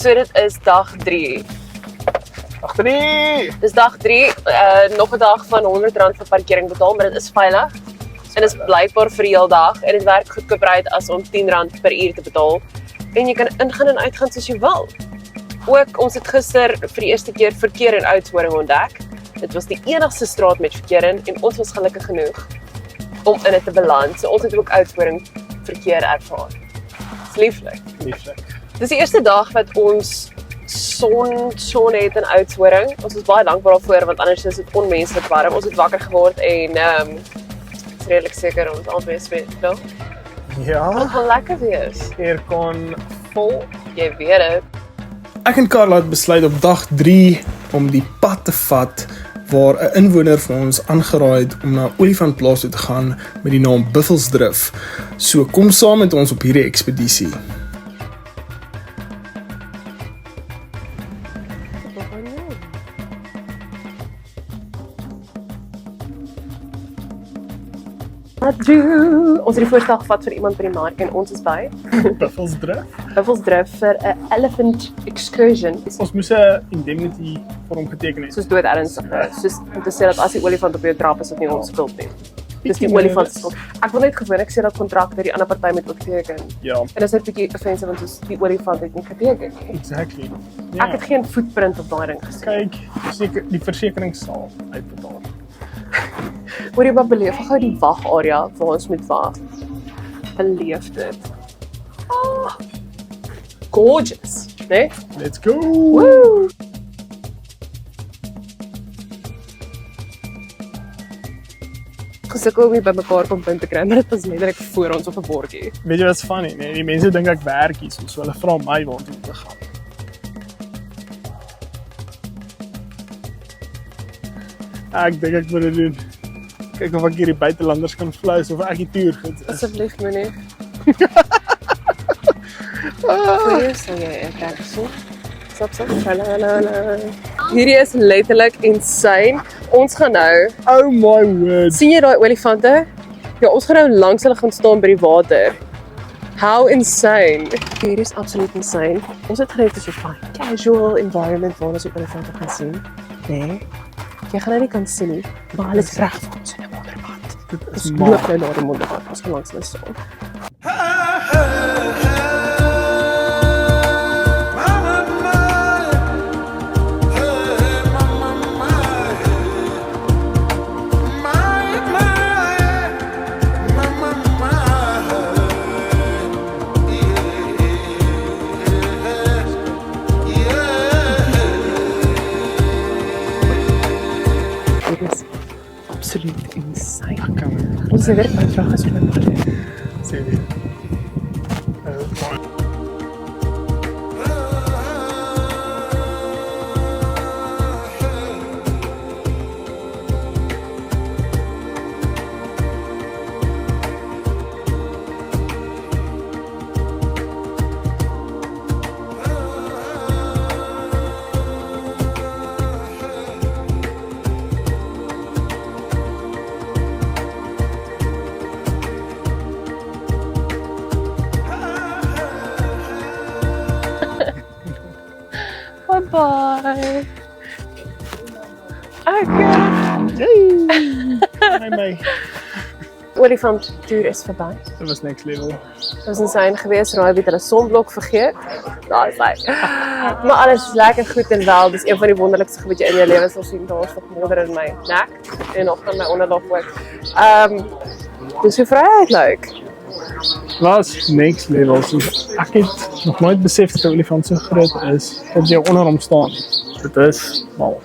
So dit is dag 3. Dag 3! Dis dag 3, nog 'n dag van R100 vir parkering betaal, maar dit is veilig. En dit is blykbaar vir die hele dag en dit werk goedkoper uit as om R10 per uur te betaal. En jy kan ingaan en uitgaan soos jy wil. Ook, ons het gister vir die eerste keer verkeer in Oudtshoorn ontdek. Dit was die enigste straat met verkeer in en ons was gelukkig genoeg om in dit te beland. So ons het ook Oudtshoorn verkeer ervaar. Dis lieflik. Dis die eerste dag wat ons son het in Oudtshoorn. Ons is baie dankbaar daarvoor want anders is dit onmenslik warm. Ons het wakker geword en is redelik seker ons albei sweet. Dit Ja, gaan lekker wees. aircon vol. Jy weet dit. Ek en Karla het besluit op dag 3 om die pad te vat waar 'n inwoner vir ons aangeraai het om na Olifantplaas toe te gaan met die naam Buffelsdrif. So kom saam met ons op hierdie ekspedisie. Ons het die voorstel gevat vir iemand by die mark en ons is by Buffelsdrif. Buffelsdrif vir 'n elephant excursion. Ons moes 'n indemnity vorm geteken het. Soos dood ernstig. Soos om te sê dat as die olifant op jou trap is, dit nie ons skuld nie. Dis die olifant se skuld. Ek wil net gewoonlik sê dat kontrakte die ander party moet ook teken. Ja, En dit is net 'n bietjie offensive want soos die olifant het nie geteken nie. exactly. Ek het geen footprint op daai ding gesien. Kyk, die versekering sal uitbetaal. Hoor jy wat beleef gou die wagarea waar ons moet wag. Beleef dit. Oh, gorgeous, né? Let's go! Woo! Gesukkel om nie by mekaar kom punt te kry, maar dit was letterlik voor ons op 'n bordjie. Weet jy wat's funny, nee? Die mense dink ek werk hier, so hulle vra my waar toe te gaan. Ek dink ek moet dit doen. Kyk of ek hierdie buitelanders kan flous of ek die toer goed is. Asseblief moenie. Goeie, sal jy trek so. Stop. La. Hierdie is letterlik insane. Ons gaan nou, Oh my word. sien jy daai olifante? Ja, ons gaan nou langs hulle gaan staan by die water. How insane. Hierdie is absoluut insane. Ons het gereed vir so 'n casual environment waar ons die olifante kan sien. Nee. Jy gaan nou nie kan sien nie, maar hulle is reg vir ons in 'n modderpad. Dit is Ons maar. loop nou na die modderpad, ons gaan langs hulle staan. Dit is absoluut insane. Ons het weer uitdrag gespreek. Sê weer. Bye. Okay. My. Olifant toer is verby. Dit was next level. Dit was insane geweest. Raai het hulle sonblok vergeet. Daar is hy. Maar alles is lekker goed en wel. Dis een van die wonderlikste goed wat jy in jou lewe sal sien. Daar's nog modder in my nek en nog in my onderlaag ook. Dis hoe vryheid lyk. Was next level. So, ek het nog nooit besef dat 'n olifant so groot is dat jy onder hom staan. Dit is mal.